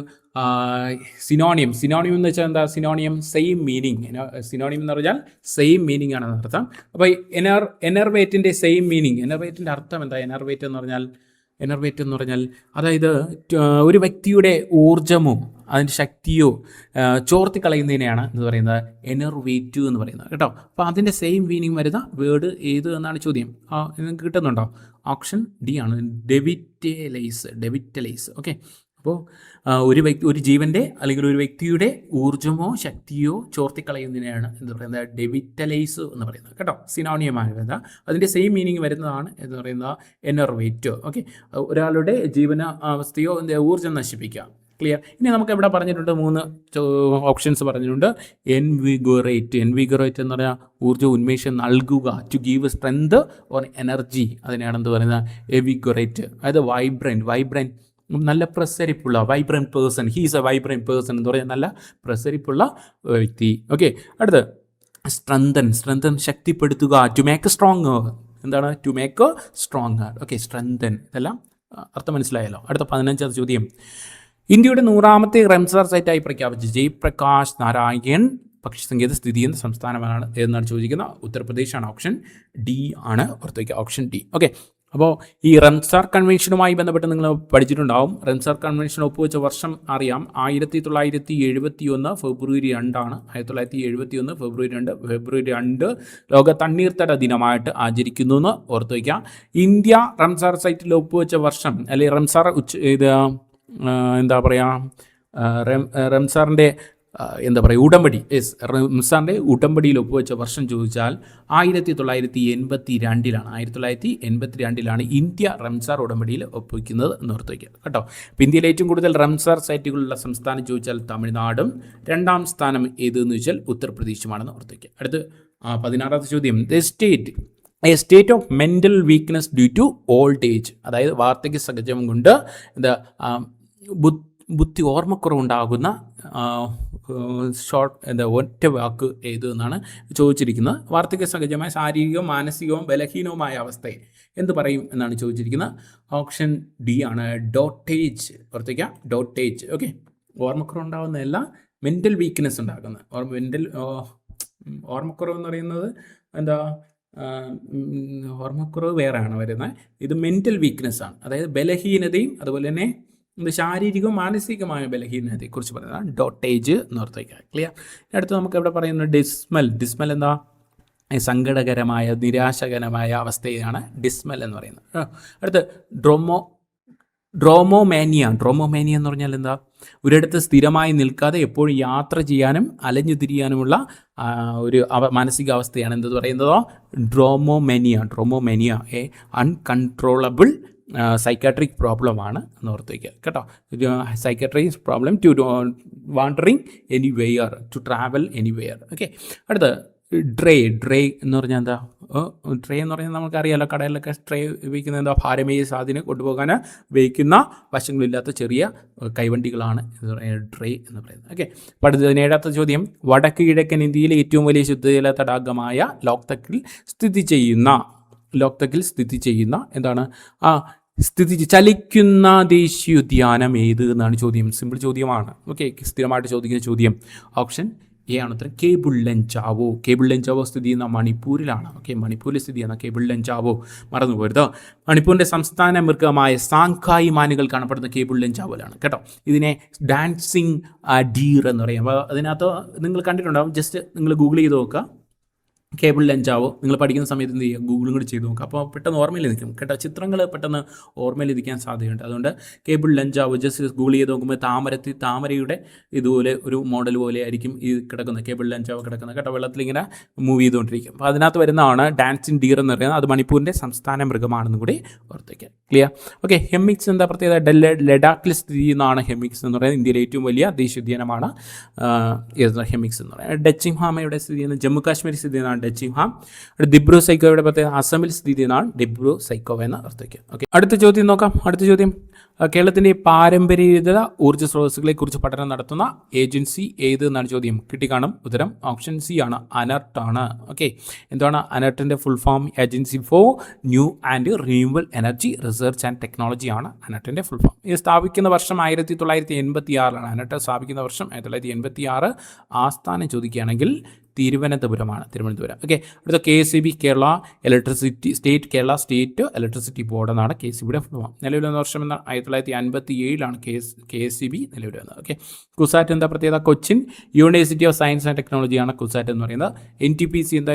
സിനോണിയം എന്ന് വെച്ചാൽ എന്താ? സിനോണിയം സെയിം മീനിങ്. സിനോണിയം എന്ന് പറഞ്ഞാൽ സെയിം മീനിങ് ആണെന്ന് അർത്ഥം. അപ്പോൾ എനർവേറ്റിൻ്റെ സെയിം മീനിങ്, എനർവേറ്റിൻ്റെ അർത്ഥം എന്താ? എനർവേറ്റ് എന്ന് പറഞ്ഞാൽ എനർവേറ്റ് എന്ന് പറഞ്ഞാൽ അതായത് ഒരു വ്യക്തിയുടെ ഊർജ്ജമോ അതിൻ്റെ ശക്തിയോ ചോർത്തിക്കളയുന്നതിനെയാണ് എന്ന് പറയുന്നത് എനർവേറ്റീവ് എന്ന് പറയുന്നത് കേട്ടോ. അപ്പോൾ അതിൻ്റെ സെയിം മീനിങ് വരുന്ന വേർഡ് ഏത് എന്നാണ് ചോദ്യം. നിങ്ങൾക്ക് കിട്ടുന്നുണ്ടോ? ഓപ്ഷൻ ഡി ആണ്, ഡെവിറ്റലൈസ്. ഓക്കെ, അപ്പോൾ ഒരു ജീവൻ്റെ അല്ലെങ്കിൽ ഒരു വ്യക്തിയുടെ ഊർജ്ജമോ ശക്തിയോ ചോർത്തിക്കളയുന്നതിനെയാണ് എന്ന് പറയുന്നത് ഡെവിറ്റലൈസ് എന്ന് പറയുന്നത് കേട്ടോ. സിനോണിയമായി വരുന്ന അതിൻ്റെ സെയിം മീനിങ് വരുന്നതാണ് എന്ന് പറയുന്നത് എനർവേറ്റോ. ഓക്കെ, ഒരാളുടെ ജീവന അവസ്ഥയോ ഊർജ്ജം നശിപ്പിക്കുക. ക്ലിയർ. ഇനി നമുക്ക് ഇവിടെ പറഞ്ഞിട്ടുണ്ട് 3 ഓപ്ഷൻസ് പറഞ്ഞിട്ടുണ്ട്. എൻവിഗോറേറ്റ് എന്ന് പറഞ്ഞാൽ ഊർജ്ജ ഉന്മേഷം നൽകുക, to give strength or energy, അതിനെയാണ് എന്ത് പറയുന്നത് എവിഗോറേറ്റ്. അതായത് വൈബ്രൻറ്റ് നല്ല പ്രസരിപ്പുള്ള vibrant person, he's a vibrant person എന്ന് പറഞ്ഞാൽ നല്ല പ്രസരിപ്പുള്ള വ്യക്തി. ഓക്കെ, അടുത്ത് സ്ട്രെങ്തൻ ശക്തിപ്പെടുത്തുക, ടു മേക്ക് സ്ട്രോങ്. എന്താണ് to make strong? Okay, strengthen. ഇതെല്ലാം അർത്ഥം മനസ്സിലായല്ലോ. അടുത്ത 15ാമത്തെ ചോദ്യം. ഇന്ത്യയുടെ 100ാമത്തെ റംസാർ സൈറ്റായി പ്രഖ്യാപിച്ച ജയ്പ്രകാശ് നാരായൺ പക്ഷിസങ്കേത സ്ഥിതി ചെയ്യുന്ന സംസ്ഥാനമാണ് എന്നാണ് ചോദിക്കുന്നത്. ഉത്തർപ്രദേശാണ്. ഓപ്ഷൻ ഡി ആണ്. ഓർത്തേക്ക്, ഓപ്ഷൻ ഡി. ഓക്കെ, അപ്പോൾ ഈ റംസാർ കൺവെൻഷനുമായി ബന്ധപ്പെട്ട് നിങ്ങൾ പഠിച്ചിട്ടുണ്ടാവും. റംസാർ കൺവെൻഷൻ ഒപ്പുവെച്ച വർഷം അറിയാം, 1971 ഫെബ്രുവരി 2 ആണ്. 1971 ഫെബ്രുവരി 2 ലോക തണ്ണീർത്തട ദിനമായിട്ട് ആചരിക്കുന്നു എന്ന് ഓർത്ത് വയ്ക്കാം. ഇന്ത്യ റംസാർ സൈറ്റിൽ ഒപ്പുവെച്ച വർഷം, അല്ലെങ്കിൽ റംസാർ എന്താ പറയുക, റംസാറിൻ്റെ ഉടമ്പടി, റംസാറിൻ്റെ ഉടമ്പടിയിൽ ഒപ്പുവെച്ച വർഷം ചോദിച്ചാൽ 1982 1982 ഇന്ത്യ റംസാർ ഉടമ്പടിയിൽ ഒപ്പുവെക്കുന്നത് എന്ന് ഓർത്ത് വയ്ക്കുക കേട്ടോ. അപ്പോൾ ഇന്ത്യയിൽ ഏറ്റവും കൂടുതൽ റംസാർ സൈറ്റുകളുള്ള സംസ്ഥാനം ചോദിച്ചാൽ തമിഴ്നാടും, 2ാം സ്ഥാനം ഏതെന്ന് ചോദിച്ചാൽ ഉത്തർപ്രദേശുമാണെന്ന് ഓർത്ത് വയ്ക്കുക. അടുത്ത് 16ാമത്തെ ചോദ്യം. A state of mental weakness due to old age, അതായത് വാർദ്ധക്യ സഹജം കൊണ്ട് ബുദ്ധി ഓർമ്മക്കുറവുണ്ടാകുന്ന ഒറ്റ വാക്ക് ഏത് എന്നാണ് ചോദിച്ചിരിക്കുന്നത്. വാർദ്ധക്യ സഹജമായ ശാരീരികവും മാനസികവും ബലഹീനവുമായ അവസ്ഥയെ എന്ത് പറയും എന്നാണ് ചോദിച്ചിരിക്കുന്നത്. ഓപ്ഷൻ ഡി ആണ്, ഡോട്ടേജ്. ഓർത്തേക്കാം, ഡോട്ടേജ്. ഓക്കെ, ഓർമ്മക്കുറവുണ്ടാകുന്നതല്ല, മെൻ്റൽ വീക്ക്നെസ് ഉണ്ടാകുന്നത്. ഓർമ്മക്കുറവ് എന്ന് പറയുന്നത് ഓർമ്മക്കുറവ് വേറെയാണ് വരുന്നത്. ഇത് മെൻ്റൽ വീക്ക്നെസ് ആണ്, അതായത് ബലഹീനതയും അതുപോലെ തന്നെ ശാരീരികവും മാനസികമായ ബലഹീനതയെക്കുറിച്ച് പറയുന്നതാണ് ഡോട്ടേജ് എന്ന് ഓർത്തേക്കുക. ക്ലിയർ. അടുത്ത് നമുക്ക് ഇവിടെ പറയുന്നത് ഡിസ്മൽ എന്താ? സങ്കടകരമായ നിരാശകരമായ അവസ്ഥയാണ് ഡിസ്മൽ എന്ന് പറയുന്നത്. അടുത്ത് ഡ്രോമോമാനിയ എന്ന് പറഞ്ഞാൽ എന്താ? ഒരിടത്ത് സ്ഥിരമായി നിൽക്കാതെ എപ്പോഴും യാത്ര ചെയ്യാനും അലഞ്ഞു തിരിയാനുമുള്ള ഒരു മാനസികാവസ്ഥയാണ് എന്ത് പറയുന്നതോ ഡ്രോമോമാനിയ എ അൺകൺട്രോളബിൾ സൈക്കാട്രിക് പ്രോബ്ലമാണ് എന്ന് ഓർത്ത് വയ്ക്കുക കേട്ടോ. Psychiatric problem to wandering anywhere, to travel anywhere. Okay, അടുത്ത് ഡ്രേ എന്ന് പറഞ്ഞാൽ എന്താ? ട്രേ എന്ന് പറഞ്ഞാൽ നമുക്കറിയാമല്ലോ, കടയിലൊക്കെ ട്രേ ഉപയോഗിക്കുന്നത് എന്താ? ഭാരമേറിയ സാധനം കൊണ്ടുപോകാൻ ഉപയോഗിക്കുന്ന വശങ്ങളില്ലാത്ത ചെറിയ കൈവണ്ടികളാണ് ട്രേ എന്ന് പറയുന്നത്. ഓക്കെ, അപ്പോൾ അടുത്ത 17ാമത്തെ ചോദ്യം. വടക്ക് കിഴക്കൻ ഇന്ത്യയിലെ ഏറ്റവും വലിയ ശുദ്ധജല തടാകമായ ലോക്തക്കിൽ സ്ഥിതി ചെയ്യുന്ന എന്താണ് ചലിക്കുന്ന ദേശീയോദ്യാനം ഏത് എന്നാണ് ചോദ്യം. സിമ്പിൾ ചോദ്യമാണ്. ഓക്കെ, സ്ഥിരമായിട്ട് ചോദിക്കുന്ന ചോദ്യം. ഓപ്ഷൻ എ ആണ് ഉത്തരം. കേബിൾ ലഞ്ചാവോ സ്ഥിതി ചെയ്യുന്ന മണിപ്പൂരിലാണ്. ഓക്കെ, മണിപ്പൂരിൽ സ്ഥിതി ചെയ്യുന്ന കേബിൾ ലഞ്ചാവോ മറന്നുപോരുത്. മണിപ്പൂരിൻ്റെ സംസ്ഥാന മൃഗമായ സാങ്കായി മാനുകൾ കാണപ്പെടുന്ന കേബിൾ ലഞ്ചാവോയിലാണ് കേട്ടോ. ഇതിനെ ഡാൻസിങ് ഡീർ എന്ന് പറയും. അപ്പോൾ അതിനകത്ത് നിങ്ങൾ കണ്ടിട്ടുണ്ടാവും, ജസ്റ്റ് നിങ്ങൾ ഗൂഗിൾ ചെയ്ത് നോക്കുക. കേബിൾ ലഞ്ചാവോ നിങ്ങൾ പഠിക്കുന്ന സമയത്ത് എന്ത് ചെയ്യുക, ഗൂഗിളും കൂടി ചെയ്ത് നോക്കുക. അപ്പോൾ പെട്ടെന്ന് ഓർമ്മയിൽ നിൽക്കും കേട്ടോ. ചിത്രങ്ങൾ പെട്ടെന്ന് ഓർമ്മയിൽ ഇരിക്കാൻ സാധ്യതയുണ്ട്. അതുകൊണ്ട് കേബിൾ ലഞ്ചാവോ ജസ്റ്റ് ഗൂഗിൾ ചെയ്ത് നോക്കുമ്പോൾ താമരയുടെ ഇതുപോലെ ഒരു മോഡൽ പോലെ ആയിരിക്കും ഈ കിടക്കുന്നത്, കേബിൾ ലഞ്ചാവോ കിടക്കുന്നത് കേട്ടോ. വെള്ളത്തിൽ ഇങ്ങനെ മൂവ് ചെയ്തുകൊണ്ടിരിക്കും. അപ്പോൾ അതിനകത്ത് വരുന്നതാണ് ഡാൻസിങ് ഡീർ എന്ന് പറയുന്നത്. അത് മണിപ്പൂരിൻ്റെ സംസ്ഥാന മൃഗമാണെന്ന് കൂടി ഓർത്തേക്കാം. ക്ലിയർ. ഓക്കെ, ഹെമിക്സ് എന്താ പ്രത്യേകത? ലഡാക്കിൽ സ്ഥിതി ചെയ്യുന്നതാണ് ഹെമിക്സ് എന്ന് പറയുന്നത്. ഇന്ത്യയിലെ ഏറ്റവും വലിയ ദേശീയോദ്യാനമാണ് ഹെമിക്സ് എന്ന് പറയുന്നത്. ഡച്ചിംഹാമയുടെ സ്ഥിതി ചെയ്യുന്ന ജമ്മു കാശ്മീർ സ്ഥിതി ചെയ്യുന്നതാണ് ഡച്ചിംഹാം. ദിബ്രു സൈക്കോയുടെ പ്രത്യേകത അസമിൽ സ്ഥിതി ചെയ്യുന്നതാണ് ഡിബ്രു സൈക്കോ എന്ന അർത്ഥയ്ക്ക്. ഓക്കെ, അടുത്ത ചോദ്യം നോക്കാം. അടുത്ത ചോദ്യം. കേരളത്തിൻ്റെ പാരമ്പര്യേതര ഊർജ്ജ സ്രോതസ്സുകളെക്കുറിച്ച് പഠനം നടത്തുന്ന ഏജൻസി ഏത് എന്നാണ് ചോദ്യം. കിട്ടിക്കാണും. ഉത്തരം ഓപ്ഷൻ സി ആണ്, അനർട്ട് ആണ്. ഓക്കെ, എന്താണ് അനർട്ടിൻ്റെ full form? Agency for new and renewable energy research and technology ആണ് അനർട്ടിൻ്റെ ഫുൾ ഫോം. ഇത് സ്ഥാപിക്കുന്ന വർഷം 1986. അനർട്ട് സ്ഥാപിക്കുന്ന വർഷം 1986. ആസ്ഥാനം ചോദിക്കുകയാണെങ്കിൽ തിരുവനന്തപുരമാണ്. ഓക്കെ, അടുത്ത KSEB Kerala electricity state electricity board എന്നാണ് KSEBിയുടെ ഫുൾ ഫോം. നിലവിൽ വന്ന വർഷം എന്ന 1957 KSEB നിലവിൽ വന്നത്. ഓക്കെ, കുസാറ്റ് എന്താ പ്രത്യേകത? Cochin university of science and ടെക്നോളജിയാണ് കുസാറ്റ് എന്ന് പറയുന്നത്. NTPC എന്താ?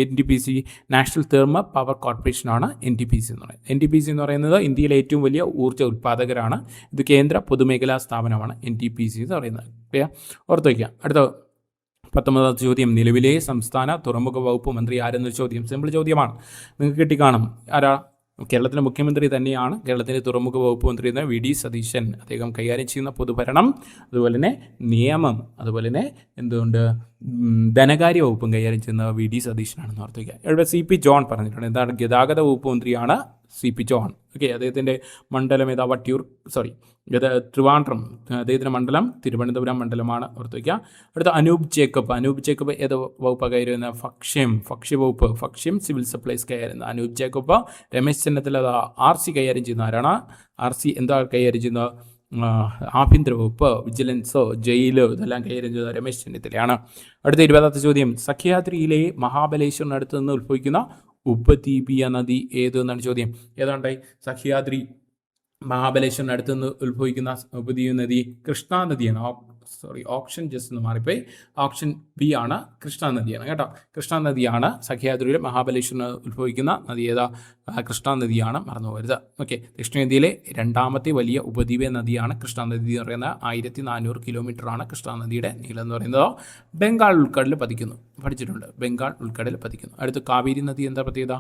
NTPC നാഷണൽ തെർമൽ പവർ കോർപ്പറേഷനാണ് NTPC എന്ന് പറയുന്നത്. NTPC എന്ന് പറയുന്നത് ഇന്ത്യയിലെ ഏറ്റവും വലിയ ഊർജ്ജ ഉൽപ്പാദകരാണ്. ഇത് കേന്ദ്ര പൊതുമേഖലാ സ്ഥാപനമാണ് NTPC എന്ന് പറയുന്നത്. ഓർത്ത് വയ്ക്കുക. അടുത്ത 19ാമത്തെ ചോദ്യം, നിലവിലെ സംസ്ഥാന തുറമുഖ വകുപ്പ് മന്ത്രി ആരെന്നൊരു ചോദ്യം. സിമ്പിൾ ചോദ്യമാണ്, നിങ്ങൾക്ക് കിട്ടിക്കാണും. ആരാ? കേരളത്തിലെ മുഖ്യമന്ത്രി തന്നെയാണ് കേരളത്തിൻ്റെ തുറമുഖ വകുപ്പ് മന്ത്രി എന്ന VD സതീശൻ. അദ്ദേഹം കൈകാര്യം ചെയ്യുന്ന പൊതുഭരണം, അതുപോലെ തന്നെ നിയമം, അതുപോലെ തന്നെ എന്തുകൊണ്ട് ധനകാര്യ വകുപ്പും കൈകാര്യം ചെയ്യുന്ന VD സതീശനാണെന്ന് ഓർത്ത് വയ്ക്കുക. ഇവിടെ CP ജോൺ പറഞ്ഞിട്ടുണ്ട്. എന്താണ്? ഗതാഗത വകുപ്പ് മന്ത്രിയാണ് CP ജോൺ. ഓക്കെ, അദ്ദേഹത്തിൻ്റെ മണ്ഡലം ഏതാ? ട്രിവാൻഡ്രം. അദ്ദേഹത്തിൻ്റെ മണ്ഡലം തിരുവനന്തപുരം മണ്ഡലമാണ്. ഓർത്ത് വയ്ക്കുക. അടുത്ത അനൂപ് ജേക്കബ് ഏത് വകുപ്പ് കൈകാര്യം? ഭക്ഷ്യം സിവിൽ സപ്ലൈസ് കൈകാര്യം അനൂപ് ജേക്കബ്. രമേശ് ചെന്നിത്തല RC കൈകാര്യം ചെയ്യുന്ന ആരാണ്? RC എന്താ കൈകാര്യം ചെയ്യുന്നത്? ആഭ്യന്തര വകുപ്പ്, വിജിലൻസ്, ജയില്, ഇതെല്ലാം കൈകാര്യം ചെയ്ത രമേശ് ചെന്നിത്തലയാണ്. അടുത്ത 20ാമത്തെ ചോദ്യം, സഖ്യാദ്രിയിലെ മഹാബലേശ്വറിനടുത്ത് നിന്ന് ഉത്ഭവിക്കുന്ന ഉപദ്വീപീയ നദി ഏത് എന്നാണ് ചോദ്യം. ഏതാണ്ടായി? സഖ്യാദ്രി മഹാബലേശ്വറിനടുത്ത് നിന്ന് ഉത്ഭവിക്കുന്ന ഉപദ്വീപ നദി കൃഷ്ണ നദിയാണ്. ഓപ്ഷൻ ജസ്റ്റ് ഒന്ന് മാറിപ്പോയി. ഓപ്ഷൻ B ആണ്, കൃഷ്ണ നദിയാണ് കേട്ടോ. കൃഷ്ണ നദിയാണ് സഖ്യാദ്രിയിലെ മഹാബലേശ്വറിന് ഉത്ഭവിക്കുന്ന നദി. ഏതാ? കൃഷ്ണ നദിയാണ്, മറന്നു പോകരുത്. ഓക്കെ, ദക്ഷിണേന്ത്യയിലെ 2ാമത്തെ വലിയ ഉപദ്വീപ നദിയാണ് കൃഷ്ണ നദി എന്ന് പറയുന്നത്. 1400 കിലോമീറ്ററാണ് കൃഷ്ണ നദിയുടെ നീളം എന്ന് പറയുന്നത്. ബംഗാൾ ഉൾക്കടലിൽ പതിക്കുന്നു. പഠിച്ചിട്ടുണ്ട്, ബംഗാൾ ഉൾക്കടലിൽ പതിക്കുന്നു. അടുത്ത് കാവേരി നദി എന്താ പ്രത്യേകത?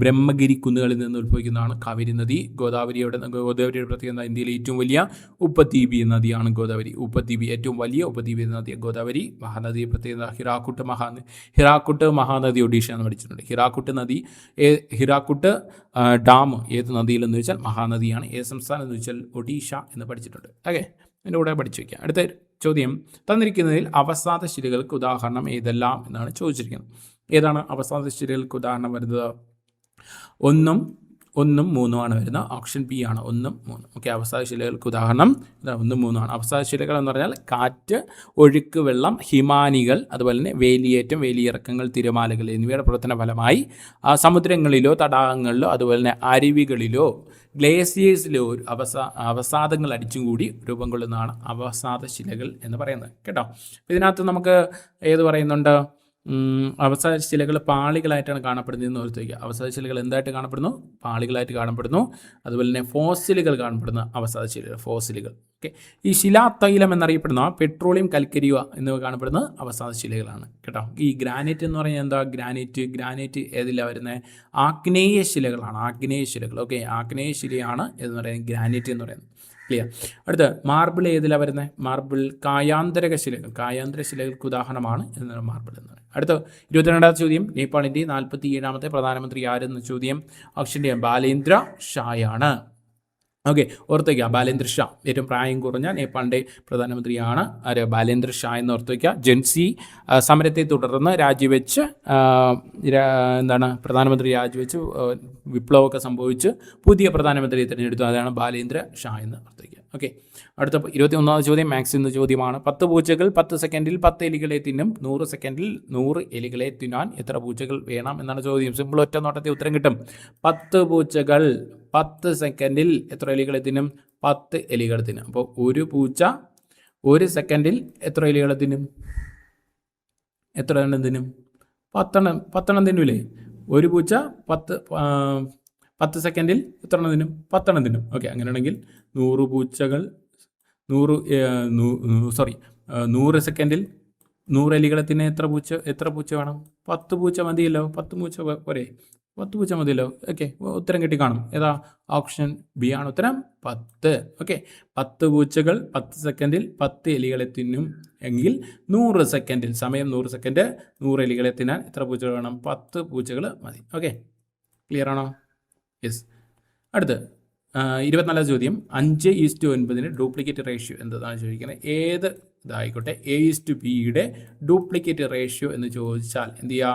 ബ്രഹ്മഗിരി കുന്നുകളിൽ നിന്ന് ഉത്ഭവിക്കുന്നതാണ് കാവേരി നദി. ഗോദാവരിയുടെ പ്രത്യേകത? ഇന്ത്യയിലെ ഏറ്റവും വലിയ ഉപദ്വീപീയ നദിയാണ് ഗോദാവരി. ഏറ്റവും വലിയ ഉപദ്വീപീയ നദി ഗോദാവരി. മഹാനദി പ്രത്യേകത? ഹിരാക്കുട്ട് മഹാനദി ഒഡീഷ എന്ന് പഠിച്ചിട്ടുണ്ട്. ഹിരാക്കുട്ട് ഡാം ഏത് നദിയിലെന്ന് വെച്ചാൽ മഹാനദിയാണ്. ഏത് സംസ്ഥാനം എന്ന് വെച്ചാൽ ഒഡീഷ എന്ന് പഠിച്ചിട്ടുണ്ട്. ഓക്കെ, അതിൻ്റെ കൂടെ പഠിച്ചു വയ്ക്കുക. അടുത്ത ചോദ്യം, തന്നിരിക്കുന്നതിൽ അവസാദ ശിലകൾക്ക് ഉദാഹരണം ഏതെല്ലാം എന്നാണ് ചോദിച്ചിരിക്കുന്നത്. ഏതാണ് അവസാദ ശിലകൾക്ക് ഉദാഹരണം വരുന്നത്? 1, 3 ആണ് വരുന്നത്. ഓപ്ഷൻ B ആണ് 1, 3. ഓക്കെ, അവസാദ ശിലകൾക്ക് ഉദാഹരണം 1, 3 ആണ്. അവസാദ ശിലകൾ എന്ന് പറഞ്ഞാൽ കാറ്റ്, ഒഴുക്ക് വെള്ളം, ഹിമാനികൾ, അതുപോലെ തന്നെ വേലിയേറ്റം, വേലിയിറക്കങ്ങൾ, തിരമാലകൾ എന്നിവയുടെ പ്രവർത്തന ഫലമായി സമുദ്രങ്ങളിലോ തടാകങ്ങളിലോ അതുപോലെ തന്നെ അരുവികളിലോ ഗ്ലേസിയേഴ്സിലോ അവസാദങ്ങൾ അടിച്ചും കൂടി രൂപം കൊള്ളുന്നതാണ് അവസാദ ശിലകൾ എന്ന് പറയുന്നത് കേട്ടോ. ഇതിനകത്ത് നമുക്ക് ഏത് പറയുന്നുണ്ട്? അവസാദ ശിലകൾ പാളികളായിട്ടാണ് കാണപ്പെടുന്നതെന്ന് ഓർത്ത് വയ്ക്കുക. അവസാദ ശിലകൾ എന്തായിട്ട് കാണപ്പെടുന്നു? പാളികളായിട്ട് കാണപ്പെടുന്നു. അതുപോലെ തന്നെ ഫോസിലുകൾ കാണപ്പെടുന്ന അവസാദ ശിലകൾ, ഫോസിലുകൾ. ഓക്കെ, ഈ ശിലാതൈലം എന്നറിയപ്പെടുന്ന പെട്രോളിയം, കൽക്കരിയ എന്നിവ കാണപ്പെടുന്ന അവസാദ ശിലകളാണ് കേട്ടോ. ഈ ഗ്രാനൈറ്റ് എന്ന് പറഞ്ഞാൽ എന്താ? ഗ്രാനൈറ്റ് ഏതിലാണ് വരുന്നത്? ആഗ്നേയ ശിലകളാണ്. ഓക്കെ, ആഗ്നേയ ശിലയാണ് എന്ന് പറയുന്നത് ഗ്രാനൈറ്റ് എന്ന് പറയുന്നത്. ക്ലിയർ. അടുത്ത മാർബിൾ ഏതിലാണ് വരുന്നത്? മാർബിൾ കായാന്തര ശിലകൾക്ക് ഉദാഹരണമാണ് എന്നാണ് മാർബിൾ എന്ന് പറയുന്നത്. അടുത്ത 22ാമത്തെ ചോദ്യം, നേപ്പാളിൻ്റെ 47ാമത്തെ പ്രധാനമന്ത്രി ആരെന്ന ചോദ്യം. ഓപ്ഷൻ ഡി ബാലേന്ദ്ര ഷായാണ്. ഓക്കെ, ഓർത്ത് വയ്ക്കുക, ബാലേന്ദ്ര ഷാ ഏറ്റവും പ്രായം കുറഞ്ഞ നേപ്പാളിൻ്റെ പ്രധാനമന്ത്രിയാണ്. ബാലേന്ദ്ര ഷാ എന്ന് ഓർത്ത് വയ്ക്കുക. ജൻസി സമരത്തെ തുടർന്ന് രാജിവെച്ച് പ്രധാനമന്ത്രി രാജിവെച്ച് വിപ്ലവമൊക്കെ സംഭവിച്ച് പുതിയ പ്രധാനമന്ത്രിയെ തിരഞ്ഞെടുത്തു. അതാണ് ബാലേന്ദ്ര ഷാ എന്ന് ഓർത്ത് വയ്ക്കുക. ഓക്കെ, അടുത്ത 21ാമത്തെ ചോദ്യം മാത്സ് എന്ന ചോദ്യമാണ്. 10 പൂച്ചകൾ 10 സെക്കൻഡിൽ 10 എലികളെ തിന്നും. 100 സെക്കൻഡിൽ 100 എലികളെ തിന്നാൻ എത്ര പൂച്ചകൾ വേണം എന്നാണ് ചോദ്യം. സിമ്പിൾ, ഒറ്റ നോട്ടത്തിൽ ഉത്തരം കിട്ടും. 10 പൂച്ചകൾ 10 സെക്കൻഡിൽ എത്ര എലികളെ തിന്നും? 10 എലികൾ തിന്നും. അപ്പോൾ ഒരു പൂച്ച 1 സെക്കൻഡിൽ എത്ര എലികളെ തിന്നും? എത്ര എണ്ണം തിന്നും? 10 എണ്ണം തിന്നൂലേ? ഒരു പൂച്ച 10 സെക്കൻഡിൽ എത്ര എണ്ണം തിന്നും? 10 എണ്ണം തിന്നും. ഓക്കെ, അങ്ങനെയാണെങ്കിൽ 100 പൂച്ചകൾ 100 സെക്കൻഡിൽ 100 എലികളെ തിന്നെ എത്ര പൂച്ച വേണം? 10 പൂച്ച മതിയല്ലോ. 10 പൂച്ച പോരെ? 10 പൂച്ച മതിയല്ലോ. ഓക്കെ, ഉത്തരം കിട്ടി കാണും. ഏതാ? ഓപ്ഷൻ B ആണ് ഉത്തരം, 10. ഓക്കെ, 10 പൂച്ചകൾ 10 സെക്കൻഡിൽ 10 എലികളെ തിന്നും എങ്കിൽ 100 സെക്കൻഡിൽ 100 സെക്കൻഡ് 100 എലികളെ തിന്നാൻ എത്ര പൂച്ചകൾ വേണം? 10 പൂച്ചകൾ മതി. ഓക്കെ, ക്ലിയർ ആണോ? യെസ്. അടുത്ത് 24 ചോദ്യം 5:9 ഡ്യൂപ്ലിക്കേറ്റ് റേഷ്യോ എന്താണ് ചോദിക്കുന്നത്? ഏത് ഇതായിക്കോട്ടെ A:B ഡ്യൂപ്ലിക്കേറ്റ് റേഷ്യോ എന്ന് ചോദിച്ചാൽ എന്ത് ചെയ്യുക?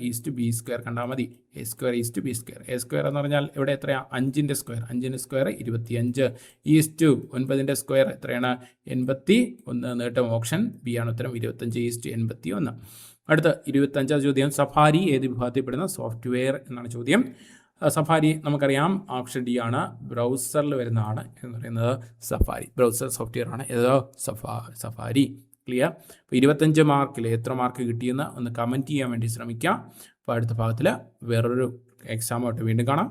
A²:B² കണ്ടാൽ മതി. A²:B². A² എന്ന് പറഞ്ഞാൽ ഇവിടെ എത്രയാണ്? 5ൻ്റെ സ്ക്വയർ. 5ൻ്റെ സ്ക്വയർ 25. 9ൻ്റെ സ്ക്വയർ എത്രയാണ്? 81 നേട്ടം. ഓപ്ഷൻ ബി ആണ് ഉത്തരം. 25:81. അടുത്ത 25ാം ചോദ്യം സഫാരി ഏത് വിഭാഗത്തിൽപ്പെടുന്ന സോഫ്റ്റ്വെയർ എന്നാണ് ചോദ്യം. സഫാരി നമുക്കറിയാം ഓപ്ഷൻ ഡി ആണ്, ബ്രൗസറിൽ വരുന്നതാണ് എന്ന് പറയുന്നത് സഫാരി. ബ്രൗസർ സോഫ്റ്റ്വെയർ ആണ് ഏതോ സഫാരി. ക്ലിയർ? അപ്പോൾ 25 മാർക്കിൽ എത്ര മാർക്ക് കിട്ടിയെന്ന് ഒന്ന് കമൻറ്റ് ചെയ്യാൻ വേണ്ടി ശ്രമിക്കാം. അപ്പോൾ അടുത്ത ഭാഗത്തിൽ വേറൊരു എക്സാമായിട്ട് വീണ്ടും കാണാം.